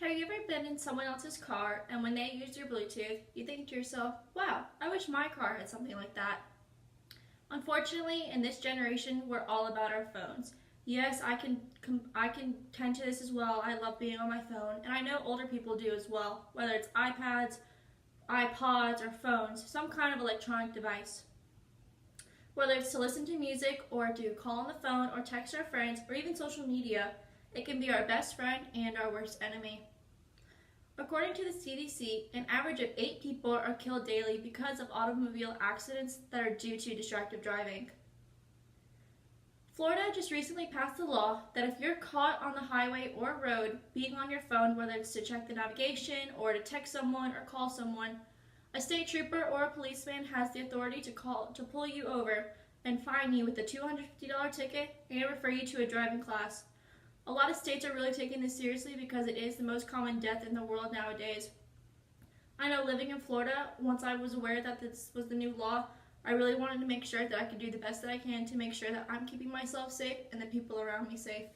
Have you ever been in someone else's car and when they use your Bluetooth, you think to yourself, wow, I wish my car had something like that? Unfortunately, in this generation, we're all about our phones. Yes, I can tend to this as well. I love being on my phone, and I know older people do as well, whether it's iPads, iPods, or phones, some kind of electronic device. Whether it's to listen to music or to call on the phone or text our friends or even social media, it can be our best friend and our worst enemy. According to the CDC, an average of 8 people are killed daily because of automobile accidents that are due to distracted driving. Florida just recently passed a law that if you're caught on the highway or road being on your phone, whether it's to check the navigation or to text someone or call someone, a state trooper or a policeman has the authority to pull you over and fine you with a $250 ticket and refer you to a driving class. A lot of states are really taking this seriously because it is the most common death in the world nowadays. I know living in Florida, once I was aware that this was the new law, I really wanted to make sure that I could do the best that I can to make sure that I'm keeping myself safe and the people around me safe.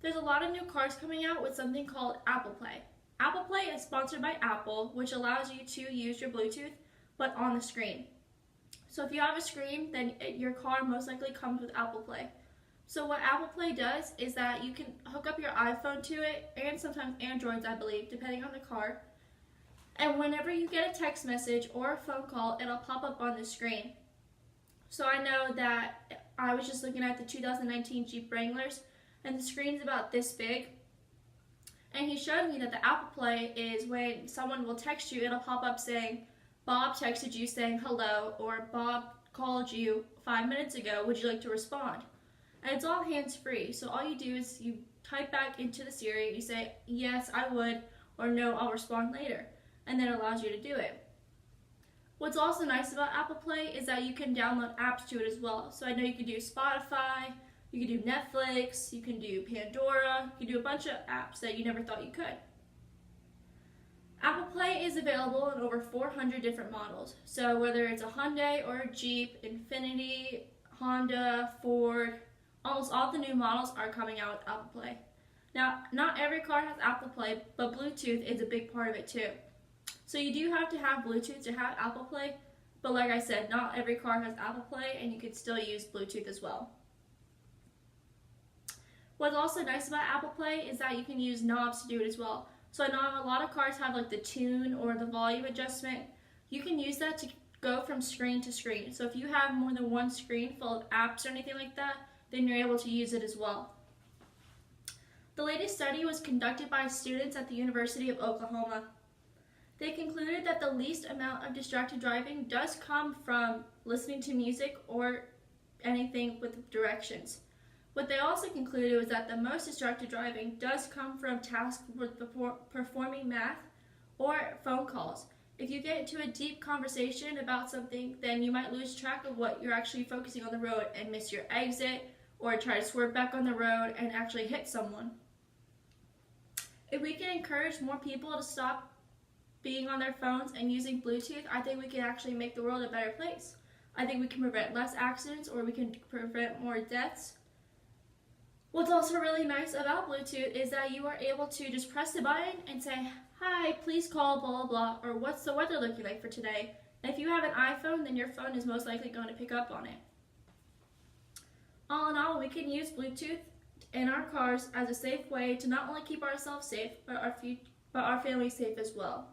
There's a lot of new cars coming out with something called Apple Play. Apple Play is sponsored by Apple, which allows you to use your Bluetooth, but on the screen. So if you have a screen, then your car most likely comes with Apple Play. So what Apple Play does is that you can hook up your iPhone to it, and sometimes Androids, I believe, depending on the car. And whenever you get a text message or a phone call, it'll pop up on the screen. So I know that I was just looking at the 2019 Jeep Wranglers, and the screen's about this big. And he showed me that the Apple Play is when someone will text you, it'll pop up saying, Bob texted you saying hello, or Bob called you 5 minutes ago, would you like to respond? And it's all hands-free, so all you do is you type back into the Siri, you say, yes, I would, or no, I'll respond later, and then it allows you to do it. What's also nice about Apple Play is that you can download apps to it as well. So I know you can do Spotify, you can do Netflix, you can do Pandora, you can do a bunch of apps that you never thought you could. Apple Play is available in over 400 different models. So whether it's a Hyundai or a Jeep, Infiniti, Honda, Ford, almost all the new models are coming out with Apple Play. Now, not every car has Apple Play, but Bluetooth is a big part of it too. So you do have to have Bluetooth to have Apple Play, but like I said, not every car has Apple Play, and you can still use Bluetooth as well. What's also nice about Apple Play is that you can use knobs to do it as well. So I know a lot of cars have like the tune or the volume adjustment. You can use that to go from screen to screen. So if you have more than one screen full of apps or anything like that, then you're able to use it as well. The latest study was conducted by students at the University of Oklahoma. They concluded that the least amount of distracted driving does come from listening to music or anything with directions. What they also concluded was that the most distracted driving does come from tasks with performing math or phone calls. If you get into a deep conversation about something, then you might lose track of what you're actually focusing on the road and miss your exit, or try to swerve back on the road and actually hit someone. If we can encourage more people to stop being on their phones and using Bluetooth, I think we can actually make the world a better place. I think we can prevent less accidents, or we can prevent more deaths. What's also really nice about Bluetooth is that you are able to just press the button and say, hi, please call blah blah blah, or what's the weather looking like for today? And if you have an iPhone, then your phone is most likely going to pick up on it. All in all, we can use Bluetooth in our cars as a safe way to not only keep ourselves safe, but our family safe as well.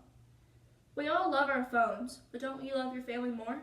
We all love our phones, but don't you love your family more?